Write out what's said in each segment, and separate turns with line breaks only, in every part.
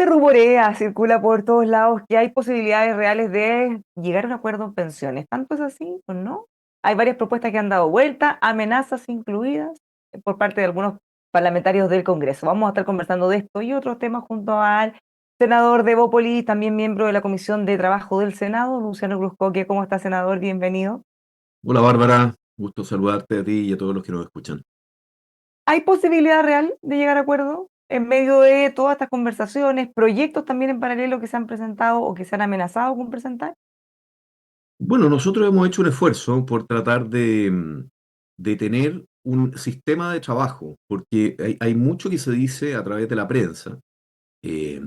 Se rumorea, circula por todos lados que hay posibilidades reales de llegar a un acuerdo en pensiones. ¿Tanto es así o no? Hay varias propuestas que han dado vuelta, amenazas incluidas por parte de algunos parlamentarios del Congreso. Vamos a estar conversando de esto y otros temas junto al senador de Bópoli, también miembro de la Comisión de Trabajo del Senado, Luciano Cruzcoque. ¿Cómo está, senador? Bienvenido.
Hola Bárbara, gusto saludarte a ti y a todos los que nos escuchan.
¿Hay posibilidad real de llegar a acuerdo en medio de todas estas conversaciones, proyectos también en paralelo que se han presentado o que se han amenazado con presentar?
Bueno, nosotros hemos hecho un esfuerzo por tratar de tener un sistema de trabajo, porque hay mucho que se dice a través de la prensa. eh,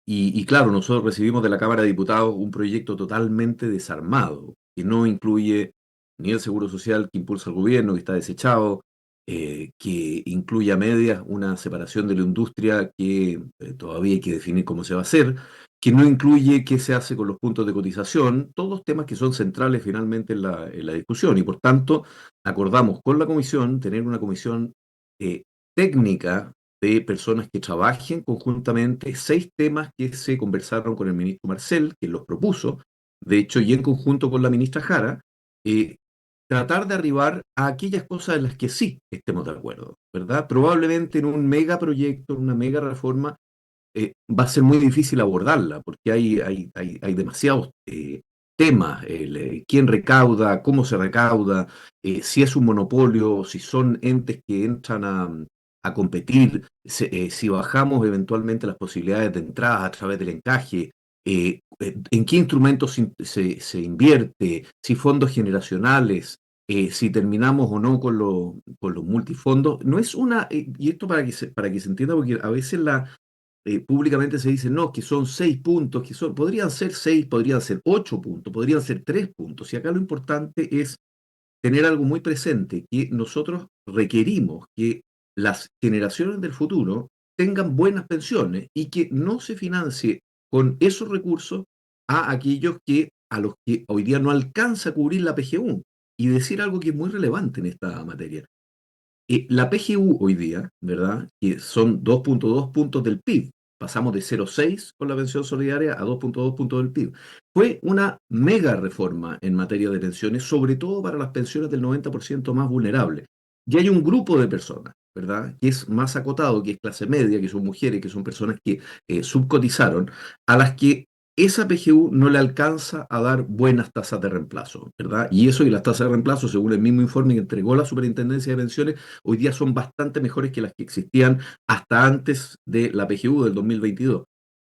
y claro, nosotros recibimos de la Cámara de Diputados un proyecto totalmente desarmado, que no incluye ni el Seguro Social que impulsa el gobierno, que está desechado, que incluye a medias una separación de la industria que todavía hay que definir cómo se va a hacer, que no incluye qué se hace con los puntos de cotización, todos temas que son centrales finalmente en la discusión. Y por tanto, acordamos con la comisión tener una comisión eh, técnica de personas que trabajen conjuntamente 6 temas que se conversaron con el ministro Marcel, que los propuso, de hecho, y en conjunto con la ministra Jara, eh, tratar de arribar a aquellas cosas en las que sí estemos de acuerdo, ¿verdad? Probablemente en un megaproyecto, en una mega reforma, va a ser muy difícil abordarla, porque hay demasiados temas, quién recauda, cómo se recauda, si es un monopolio, si son entes que entran a competir, si bajamos eventualmente las posibilidades de entrada a través del encaje, en qué instrumentos se invierte, si fondos generacionales, si terminamos o no con los multifondos. No es una, y esto para que se entienda, porque a veces públicamente se dice, no, que son 6 puntos, podrían ser 6, podrían ser 8 puntos, podrían ser 3 puntos. Y acá lo importante es tener algo muy presente, que nosotros requerimos que las generaciones del futuro tengan buenas pensiones y que no se financie con esos recursos a aquellos a los que hoy día no alcanza a cubrir la PGU. Y decir algo que es muy relevante en esta materia. La PGU hoy día, ¿verdad? Que son 2,2 puntos del PIB. Pasamos de 0,6 con la pensión solidaria a 2,2 puntos del PIB. Fue una mega reforma en materia de pensiones, sobre todo para las pensiones del 90% más vulnerables. Y hay un grupo de personas, ¿verdad? Que es más acotado, que es clase media, que son mujeres, que son personas que subcotizaron, a las que esa PGU no le alcanza a dar buenas tasas de reemplazo, ¿verdad? Y eso y las tasas de reemplazo, según el mismo informe que entregó la Superintendencia de Pensiones, hoy día son bastante mejores que las que existían hasta antes de la PGU del 2022.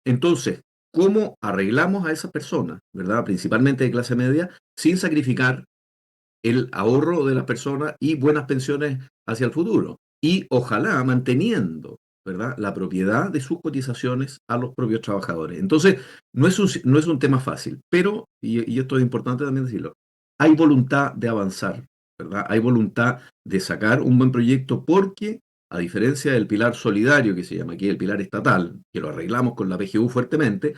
Entonces, ¿cómo arreglamos a esas personas, ¿verdad? Principalmente de clase media, sin sacrificar el ahorro de las personas y buenas pensiones hacia el futuro? Y ojalá manteniendo, ¿verdad?, la propiedad de sus cotizaciones a los propios trabajadores. Entonces, no es un tema fácil, pero, y esto es importante también decirlo, hay voluntad de avanzar, ¿verdad? Hay voluntad de sacar un buen proyecto porque, a diferencia del pilar solidario, que se llama aquí el pilar estatal, que lo arreglamos con la PGU fuertemente,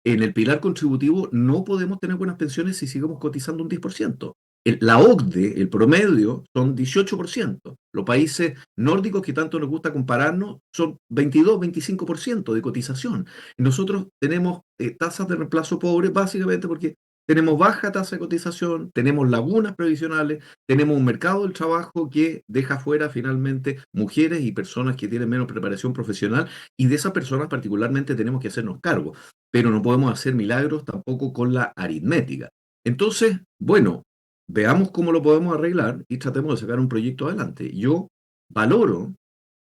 en el pilar contributivo no podemos tener buenas pensiones si seguimos cotizando un 10%. La OCDE, el promedio, son 18%. Los países nórdicos que tanto nos gusta compararnos son 22-25% de cotización. Y nosotros tenemos tasas de reemplazo pobres básicamente porque tenemos baja tasa de cotización, tenemos lagunas previsionales, tenemos un mercado del trabajo que deja fuera finalmente mujeres y personas que tienen menos preparación profesional, y de esas personas particularmente tenemos que hacernos cargo, pero no podemos hacer milagros tampoco con la aritmética. Entonces, bueno, veamos cómo lo podemos arreglar y tratemos de sacar un proyecto adelante. Yo valoro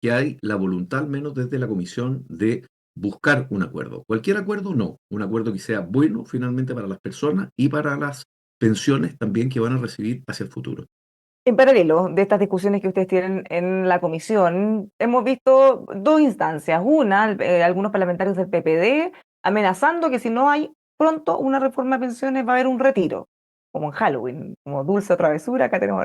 que hay la voluntad, al menos desde la comisión, de buscar un acuerdo. Cualquier acuerdo, no. Un acuerdo que sea bueno finalmente para las personas y para las pensiones también que van a recibir hacia el futuro.
En paralelo de estas discusiones que ustedes tienen en la comisión, hemos visto dos instancias. Una, algunos parlamentarios del PPD amenazando que si no hay pronto una reforma de pensiones va a haber un retiro, como en Halloween, como dulce o travesura, acá tenemos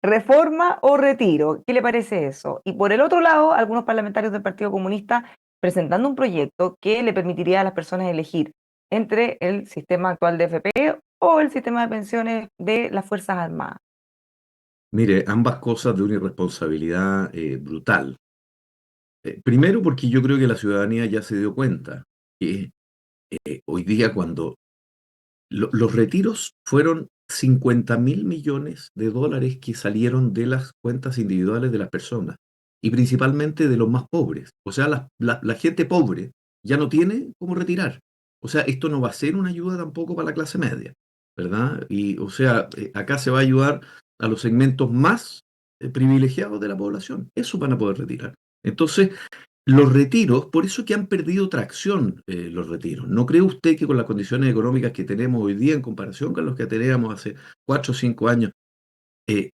reforma o retiro. ¿Qué le parece eso? Y por el otro lado, algunos parlamentarios del Partido Comunista presentando un proyecto que le permitiría a las personas elegir entre el sistema actual de FP o el sistema de pensiones de las Fuerzas Armadas.
Mire, ambas cosas de una irresponsabilidad brutal. Primero porque yo creo que la ciudadanía ya se dio cuenta que hoy día cuando los retiros fueron 50.000 millones de dólares que salieron de las cuentas individuales de las personas y principalmente de los más pobres. O sea, la gente pobre ya no tiene cómo retirar. O sea, esto no va a ser una ayuda tampoco para la clase media, ¿verdad? Y, o sea, acá se va a ayudar a los segmentos más privilegiados de la población. Eso van a poder retirar. Entonces, los retiros, por eso que han perdido tracción los retiros. ¿No cree usted que con las condiciones económicas que tenemos hoy día en comparación con los que teníamos hace 4 o 5 años, eh,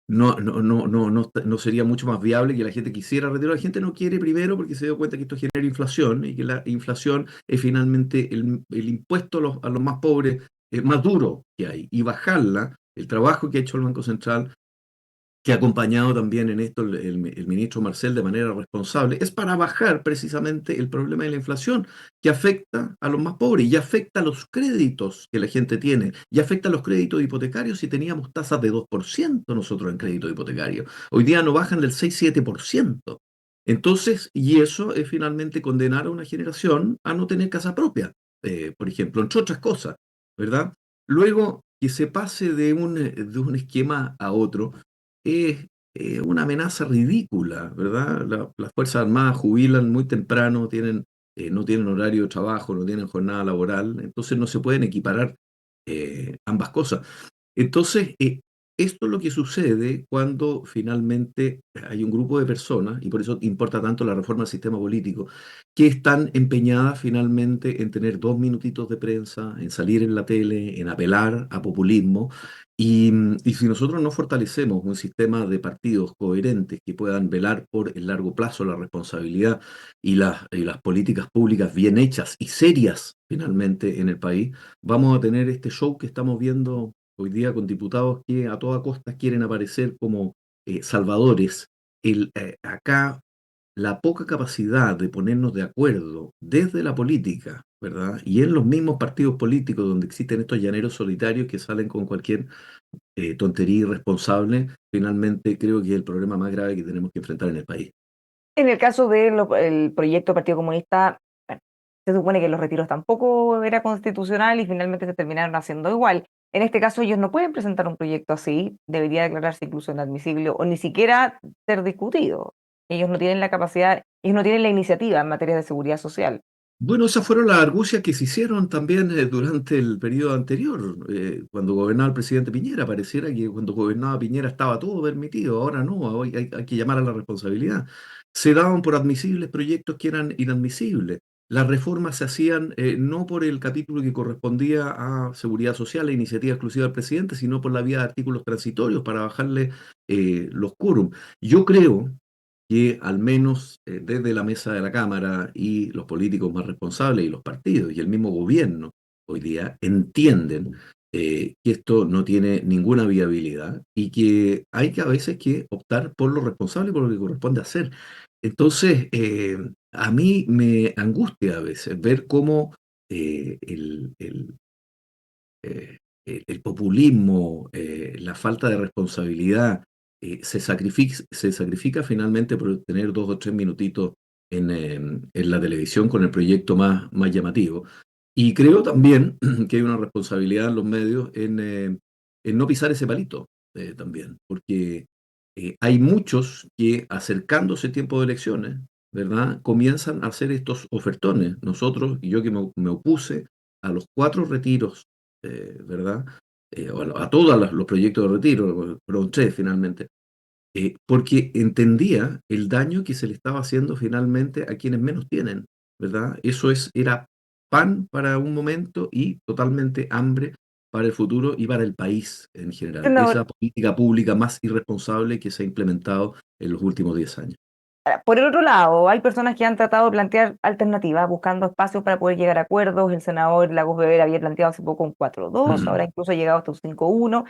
no sería mucho más viable que la gente quisiera retirar? La gente no quiere primero porque se dio cuenta que esto genera inflación y que la inflación es finalmente el impuesto a los más pobres más duro que hay. Y bajarla, el trabajo que ha hecho el Banco Central que ha acompañado también en esto el ministro Marcel de manera responsable, es para bajar precisamente el problema de la inflación, que afecta a los más pobres y afecta a los créditos que la gente tiene, y afecta a los créditos hipotecarios si teníamos tasas de 2% nosotros en crédito hipotecario. Hoy día no bajan del 6-7%. Entonces, y eso es finalmente condenar a una generación a no tener casa propia, por ejemplo, entre otras cosas, ¿verdad? Luego, que se pase de un esquema a otro, es una amenaza ridícula, ¿verdad? Las Fuerzas Armadas jubilan muy temprano, no tienen horario de trabajo, no tienen jornada laboral, entonces no se pueden equiparar ambas cosas. Entonces, esto es lo que sucede cuando finalmente hay un grupo de personas, y por eso importa tanto la reforma del sistema político, que están empeñadas finalmente en tener 2 minutitos de prensa, en salir en la tele, en apelar a populismo. Y si nosotros no fortalecemos un sistema de partidos coherentes que puedan velar por el largo plazo la responsabilidad y las políticas públicas bien hechas y serias finalmente en el país, vamos a tener este show que estamos viendo hoy día con diputados que a toda costa quieren aparecer como salvadores. Acá la poca capacidad de ponernos de acuerdo desde la política, ¿verdad? Y en los mismos partidos políticos donde existen estos llaneros solitarios que salen con cualquier tontería irresponsable, finalmente creo que es el problema más grave que tenemos que enfrentar en el país.
En el caso del proyecto Partido Comunista, bueno, se supone que los retiros tampoco era constitucional y finalmente se terminaron haciendo igual. En este caso, ellos no pueden presentar un proyecto así, debería declararse incluso inadmisible o ni siquiera ser discutido. Ellos no tienen la capacidad, ellos no tienen la iniciativa en materia de seguridad social.
Bueno, esas fueron las argucias que se hicieron también durante el periodo anterior, cuando gobernaba el presidente Piñera. Pareciera que cuando gobernaba Piñera estaba todo permitido, ahora no, hoy hay que llamar a la responsabilidad. Se daban por admisibles proyectos que eran inadmisibles. Las reformas se hacían no por el capítulo que correspondía a seguridad social e iniciativa exclusiva del presidente, sino por la vía de artículos transitorios para bajarle los quórum. Yo creo que al menos desde la mesa de la Cámara y los políticos más responsables y los partidos y el mismo gobierno hoy día entienden que esto no tiene ninguna viabilidad y que hay que a veces que optar por lo responsable, por lo que corresponde hacer. Entonces, a mí me angustia a veces ver cómo eh, el populismo, la falta de responsabilidad, se sacrifica finalmente por tener 2 o 3 minutitos en la televisión con el proyecto más llamativo. Y creo también que hay una responsabilidad en los medios en no pisar ese palito también, porque hay muchos que acercándose tiempo de elecciones, ¿verdad? Comienzan a hacer estos ofertones. Nosotros, y yo que me opuse a los 4 retiros, ¿verdad? A todos los proyectos de retiro, fueron 3 finalmente, porque entendía el daño que se le estaba haciendo finalmente a quienes menos tienen, ¿verdad? Era pan para un momento y totalmente hambre para el futuro y para el país en general.
No,
Esa política pública más irresponsable que se ha implementado en los últimos 10 años.
por el otro lado, hay personas que han tratado de plantear alternativas, buscando espacios para poder llegar a acuerdos. El senador Lagos Weber había planteado hace poco un 4-2, ahora incluso ha llegado hasta un 5-1.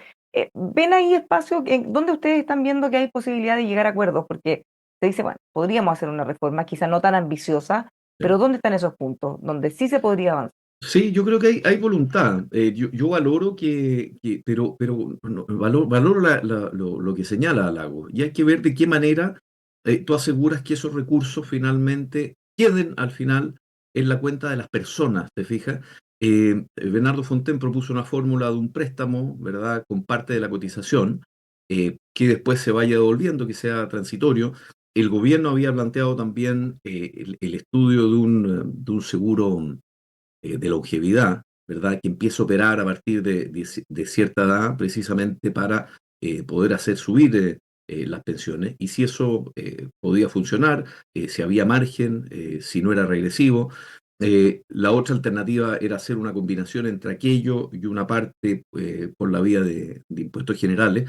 ¿Ven ahí espacio donde ustedes están viendo que hay posibilidad de llegar a acuerdos? Porque se dice, bueno, podríamos hacer una reforma, quizá no tan ambiciosa, pero
Sí.
¿dónde están esos puntos donde sí se podría avanzar?
Sí, yo creo que hay voluntad. Yo valoro pero no, valoro lo que señala Lago. Y hay que ver de qué manera tú aseguras que esos recursos finalmente queden al final en la cuenta de las personas, ¿te fijas? Bernardo Fontaine propuso una fórmula de un préstamo, ¿verdad? Con parte de la cotización, que después se vaya devolviendo, que sea transitorio. El gobierno había planteado también el estudio de un seguro de longevidad, ¿verdad? Que empieza a operar a partir de cierta edad, precisamente para poder hacer subir las pensiones. Y si eso podía funcionar, si había margen, si no era regresivo. La otra alternativa era hacer una combinación entre aquello y una parte por la vía de impuestos generales,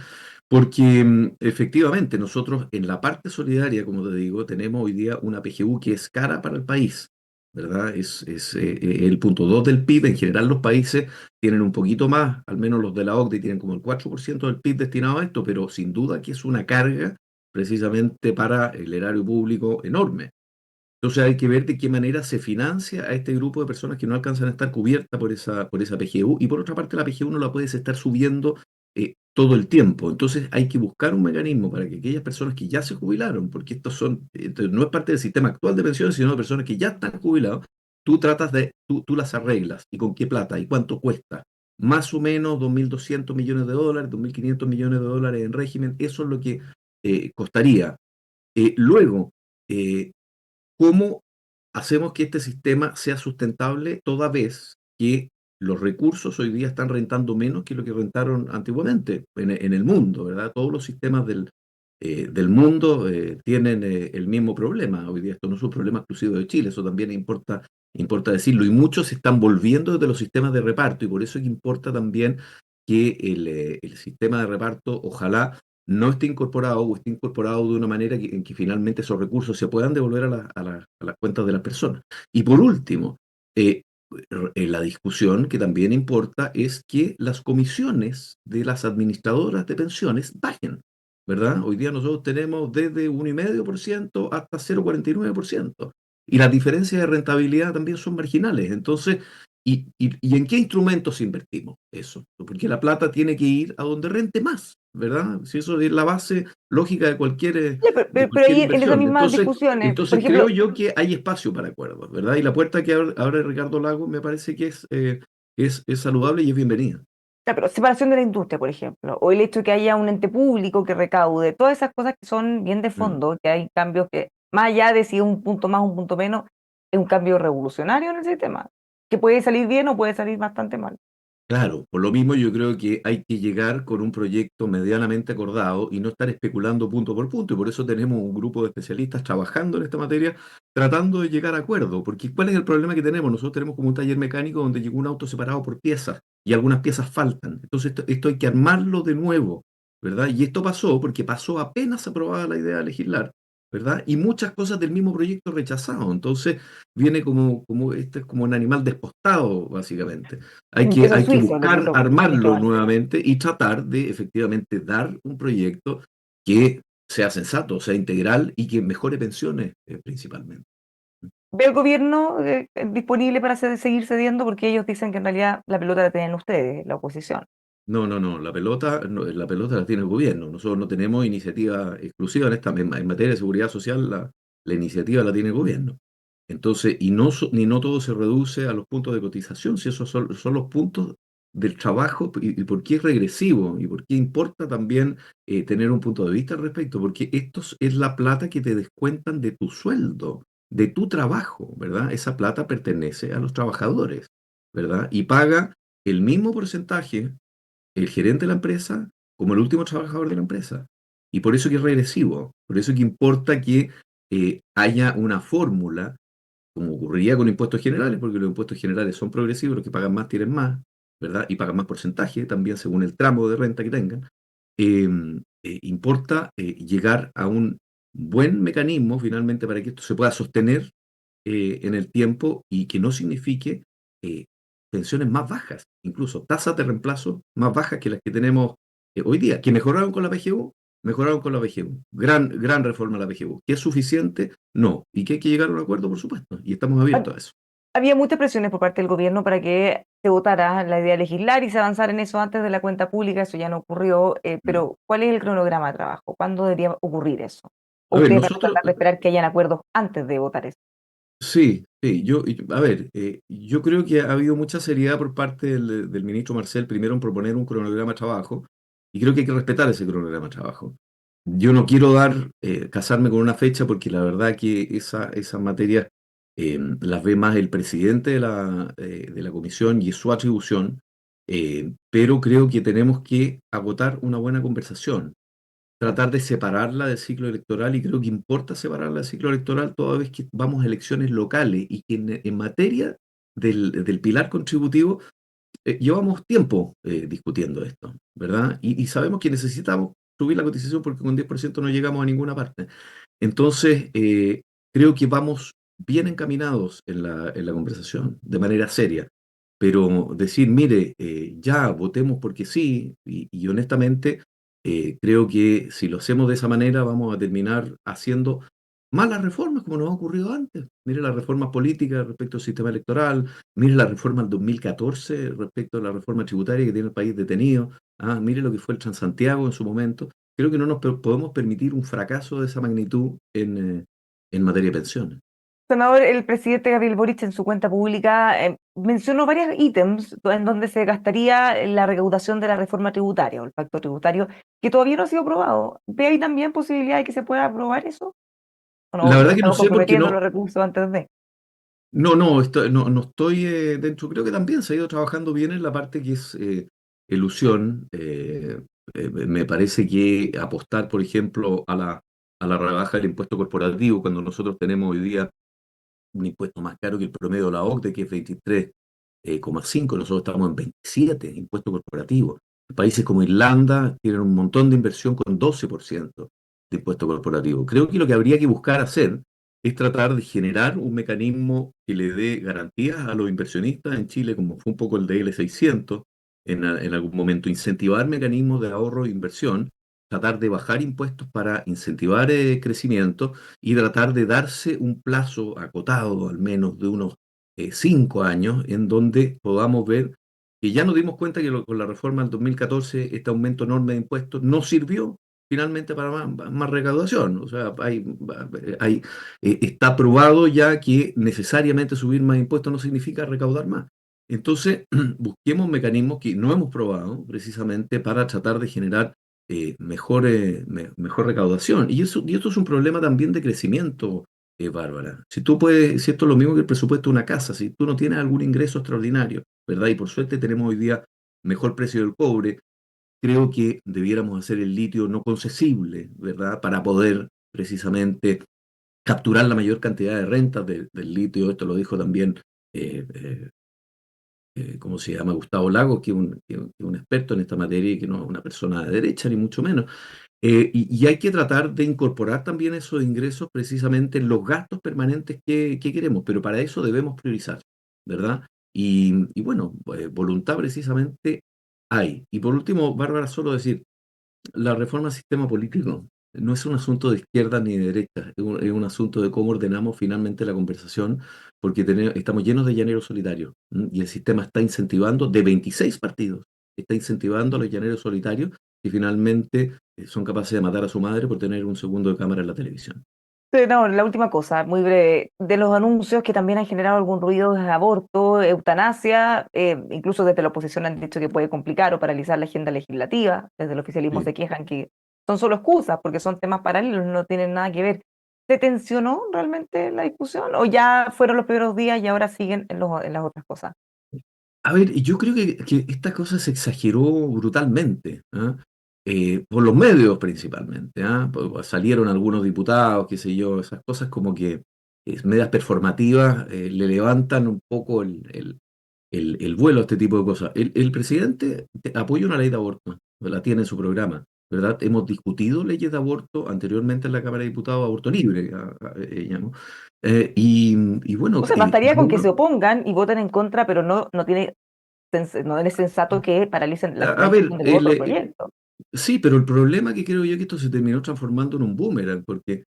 porque efectivamente nosotros en la parte solidaria, como te digo, tenemos hoy día una PGU que es cara para el país, ¿verdad? Es el punto 2 del PIB. En general los países tienen un poquito más, al menos los de la OCDE tienen como el 4% del PIB destinado a esto, pero sin duda que es una carga precisamente para el erario público enorme. Entonces hay que ver de qué manera se financia a este grupo de personas que no alcanzan a estar cubiertas por esa PGU. Y por otra parte, la PGU no la puedes estar subiendo todo el tiempo. Entonces hay que buscar un mecanismo para que aquellas personas que ya se jubilaron, porque esto no es parte del sistema actual de pensiones, sino de personas que ya están jubilados, tú las arreglas. ¿Y con qué plata? ¿Y cuánto cuesta? Más o menos 2.200 millones de dólares, 2.500 millones de dólares en régimen, eso es lo que costaría. Luego, eh, ¿cómo hacemos que este sistema sea sustentable toda vez que los recursos hoy día están rentando menos que lo que rentaron antiguamente en el mundo, ¿verdad? Todos los sistemas del mundo tienen el mismo problema. Hoy día esto no es un problema exclusivo de Chile, eso también importa decirlo. Y muchos se están volviendo de los sistemas de reparto y por eso es que importa también que el sistema de reparto ojalá no esté incorporado o esté incorporado de una manera en que finalmente esos recursos se puedan devolver a las cuentas de las personas. Y por último, eh, la discusión que también importa es que las comisiones de las administradoras de pensiones bajen, ¿verdad? Hoy día nosotros tenemos desde 1,5% hasta 0,49%. Y las diferencias de rentabilidad también son marginales. Entonces, ¿y en qué instrumentos invertimos eso? Porque la plata tiene que ir a donde rente más, ¿verdad? Si eso es la base lógica de cualquier,
Ya,
de
pero
cualquier
ahí en esas
inversión.
mismas
Entonces,
discusiones, por
entonces creo
ejemplo,
yo que hay espacio para acuerdos, ¿verdad? Y la puerta que abre Ricardo Lago me parece que es saludable y es bienvenida.
ya, pero separación de la industria, por ejemplo, o el hecho de que haya un ente público que recaude, todas esas cosas que son bien de
Mm.
fondo, que hay cambios que, más allá de si es un punto más o un punto menos, es un cambio revolucionario en el sistema, que puede salir bien o puede salir bastante mal.
Claro, por lo mismo yo creo que hay que llegar con un proyecto medianamente acordado y no estar especulando punto por punto. Y por eso tenemos un grupo de especialistas trabajando en esta materia, tratando de llegar a acuerdo. Porque ¿cuál es el problema que tenemos? Nosotros tenemos como un taller mecánico donde llegó un auto separado por piezas y algunas piezas faltan. Entonces esto hay que armarlo de nuevo, ¿verdad? Y esto pasó porque pasó apenas aprobada la idea de legislar, ¿verdad? Y muchas cosas del mismo proyecto rechazado. Entonces viene este es como un animal despostado, básicamente. Hay
Un
que,
queso
hay que
suizo,
buscar
lo han hecho
armarlo
antes.
nuevamente y tratar de efectivamente dar un proyecto que sea sensato, sea integral y que mejore pensiones principalmente.
¿Ve el gobierno disponible para seguir cediendo? Porque ellos dicen que en realidad la pelota la tienen ustedes, la oposición.
No, no, no, la pelota, la pelota la tiene el gobierno. Nosotros no tenemos iniciativa exclusiva en materia de seguridad social, la iniciativa la tiene el gobierno. Entonces, ni no todo se reduce a los puntos de cotización, si esos son los puntos del trabajo y por qué es regresivo y por qué importa también tener un punto de vista al respecto, porque es la plata que te descuentan de tu sueldo, de tu trabajo, ¿verdad? Esa plata pertenece a los trabajadores, ¿verdad? Y paga el mismo porcentaje el gerente de la empresa como el último trabajador de la empresa. Y por eso que es regresivo, por eso que importa que haya una fórmula, como ocurriría con impuestos generales, porque los impuestos generales son progresivos, los que pagan más tienen más, ¿verdad? Y pagan más porcentaje, también según el tramo de renta que tengan. Eh, Importa llegar a un buen mecanismo finalmente para que esto se pueda sostener en el tiempo y que no signifique eh, pensiones más bajas, incluso tasas de reemplazo más bajas que las que tenemos hoy día, que mejoraron con la PGU, mejoraron con la PGU. Gran reforma de la PGU. ¿Que es suficiente? No. ¿Y que hay que llegar a un acuerdo? Por supuesto. Y estamos
Ha-
abiertos a eso.
Había muchas presiones por parte del gobierno para que se votara la idea de legislar y se avanzara en eso antes de la cuenta pública, eso ya no ocurrió,
Mm.
pero ¿cuál es el cronograma de trabajo? ¿Cuándo debería ocurrir eso? ¿O
A ver,
ustedes van a
nosotros,
tratar de esperar que hayan acuerdos antes de votar eso?
Sí, sí, a ver, yo creo que ha habido mucha seriedad por parte del ministro Marcel, primero en proponer un cronograma de trabajo, y creo que hay que respetar ese cronograma de trabajo. Yo no quiero casarme con una fecha porque la verdad que esas materias las ve más el presidente de la comisión y es su atribución, pero creo que tenemos que agotar una buena conversación, tratar de separarla del ciclo electoral y creo que importa separarla del ciclo electoral toda vez que vamos a elecciones locales y que en materia del pilar contributivo llevamos tiempo discutiendo esto, ¿verdad? Y sabemos que necesitamos subir la cotización porque con 10% no llegamos a ninguna parte. Entonces, creo que vamos bien encaminados en la conversación, de manera seria. Pero decir, mire, ya votemos porque sí, y honestamente, creo que si lo hacemos de esa manera vamos a terminar haciendo malas reformas como nos ha ocurrido antes. Mire las reformas políticas respecto al sistema electoral, mire la reforma del 2014 respecto a la reforma tributaria que tiene el país detenido, mire lo que fue el Transantiago en su momento. Creo que no nos podemos permitir un fracaso de esa magnitud en materia de pensiones.
Senador, el presidente Gabriel Boric en su cuenta pública mencionó varios ítems en donde se gastaría la recaudación de la reforma tributaria o el pacto tributario, que todavía no ha sido aprobado. ¿Ve ahí también posibilidad de que se pueda aprobar eso? ¿O
La
no
verdad que no
estamos
sé porque
comprometiendo
no,
los recursos antes de?
no estoy dentro. Creo que también se ha ido trabajando bien en la parte que es elusión. Me parece que apostar, por ejemplo, a la rebaja del impuesto corporativo, cuando nosotros tenemos hoy día un impuesto más caro que el promedio de la OCDE, que es 23,5, nosotros estamos en 27, impuesto corporativo. Países como Irlanda tienen un montón de inversión con 12% de impuesto corporativo. Creo que lo que habría que buscar hacer es tratar de generar un mecanismo que le dé garantías a los inversionistas en Chile, como fue un poco el de L600, en algún momento, incentivar mecanismos de ahorro e inversión, tratar de bajar impuestos para incentivar crecimiento y tratar de darse un plazo acotado, al menos de unos 5 años, en donde podamos ver que ya nos dimos cuenta que con la reforma del 2014 este aumento enorme de impuestos no sirvió finalmente para más recaudación. O sea, está probado ya que necesariamente subir más impuestos no significa recaudar más. Entonces, busquemos mecanismos que no hemos probado precisamente para tratar de generar mejor recaudación. Y esto es un problema también de crecimiento, Bárbara. Si esto es lo mismo que el presupuesto de una casa, si tú no tienes algún ingreso extraordinario, ¿verdad? Y por suerte tenemos hoy día mejor precio del cobre, creo que debiéramos hacer el litio no concesible, ¿verdad? Para poder precisamente capturar la mayor cantidad de rentas del litio. Esto lo dijo también eh, eh, ¿cómo se llama? Gustavo Lagos, que es un experto en esta materia y que no es una persona de derecha, ni mucho menos. Y hay que tratar de incorporar también esos ingresos precisamente en los gastos permanentes que queremos, pero para eso debemos priorizar, ¿verdad? Y bueno, voluntad precisamente hay. Y por último, Bárbara, solo decir, la reforma al sistema político no es un asunto de izquierda ni de derecha, es un asunto de cómo ordenamos finalmente la conversación, porque estamos llenos de llaneros solitarios, ¿m? Y el sistema está incentivando, de 26 partidos, está incentivando a los llaneros solitarios que finalmente son capaces de matar a su madre por tener un segundo de cámara en la televisión.
Sí, no, la última cosa, muy breve. De los anuncios que también han generado algún ruido de aborto, eutanasia, incluso desde la oposición han dicho que puede complicar o paralizar la agenda legislativa. Desde el oficialismo
Sí.
se quejan que son solo excusas porque son temas paralelos, no tienen nada que ver. ¿Se tensionó realmente la discusión o ya fueron los primeros días y ahora siguen en las otras cosas?
A ver, yo creo que esta cosa se exageró brutalmente, ¿ah? Por los medios principalmente, ¿ah? Salieron algunos diputados, qué sé yo, esas cosas como que medias performativas le levantan un poco el vuelo a este tipo de cosas. El presidente apoya una ley de aborto, la tiene en su programa, ¿verdad? Hemos discutido leyes de aborto anteriormente en la Cámara de Diputados, aborto libre, ¿no? Y
O
bueno,
sea, bastaría con que se opongan y voten en contra, pero no es sensato que paralicen la
a ver,
discusión del otro proyecto.
sí, pero el problema que creo yo que esto se terminó transformando en un boomerang, porque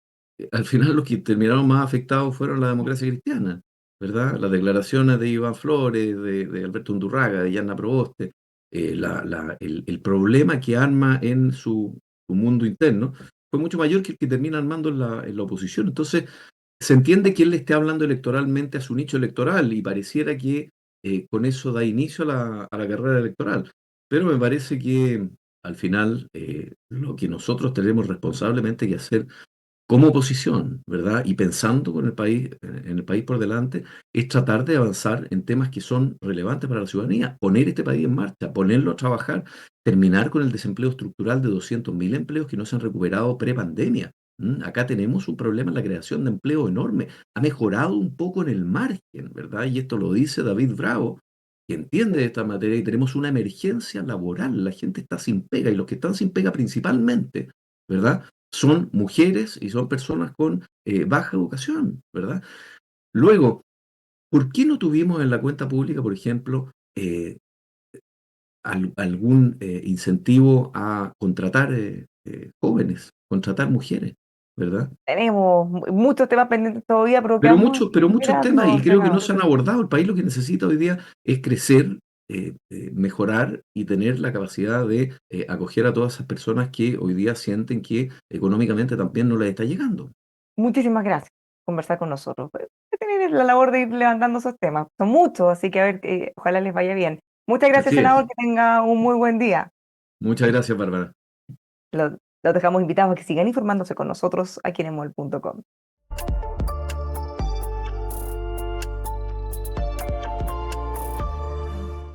al final los que terminaron más afectados fueron la democracia cristiana, ¿verdad? Las declaraciones de Iván Flores, de Alberto Undurraga, de Yanna Proboste, el problema que arma en su mundo interno fue mucho mayor que el que termina armando en la oposición. Entonces, se entiende que él le esté hablando electoralmente a su nicho electoral y pareciera que con eso da inicio a la carrera electoral. Pero me parece que al final lo que nosotros tenemos responsablemente que hacer como oposición, ¿verdad? Y pensando con el país, en el país por delante, es tratar de avanzar en temas que son relevantes para la ciudadanía, poner este país en marcha, ponerlo a trabajar, terminar con el desempleo estructural de 200.000 empleos que no se han recuperado pre-pandemia. Acá tenemos un problema en la creación de empleo enorme. Ha mejorado un poco en el margen, ¿verdad? Y esto lo dice David Bravo, que entiende de esta materia, y tenemos una emergencia laboral. La gente está sin pega y los que están sin pega principalmente, ¿verdad? Son mujeres y son personas con baja educación, ¿verdad? Luego, ¿por qué no tuvimos en la cuenta pública, por ejemplo, algún incentivo a contratar jóvenes, contratar mujeres, ¿verdad?
Tenemos muchos temas pendientes todavía, pero quedamos
Pero muchos temas, y
esperando,
creo que no
senador.
se han abordado. El país lo que necesita hoy día es crecer, mejorar y tener la capacidad de acoger a todas esas personas que hoy día sienten que económicamente también no les está llegando.
Muchísimas gracias por conversar con nosotros. Tener la labor de ir levantando esos temas. Son muchos, así que a ver, ojalá les vaya bien. Muchas gracias,
Así es.
senador, que tenga un muy buen día.
Muchas gracias, Bárbara.
Los dejamos invitados a que sigan informándose con nosotros aquí en emol.com.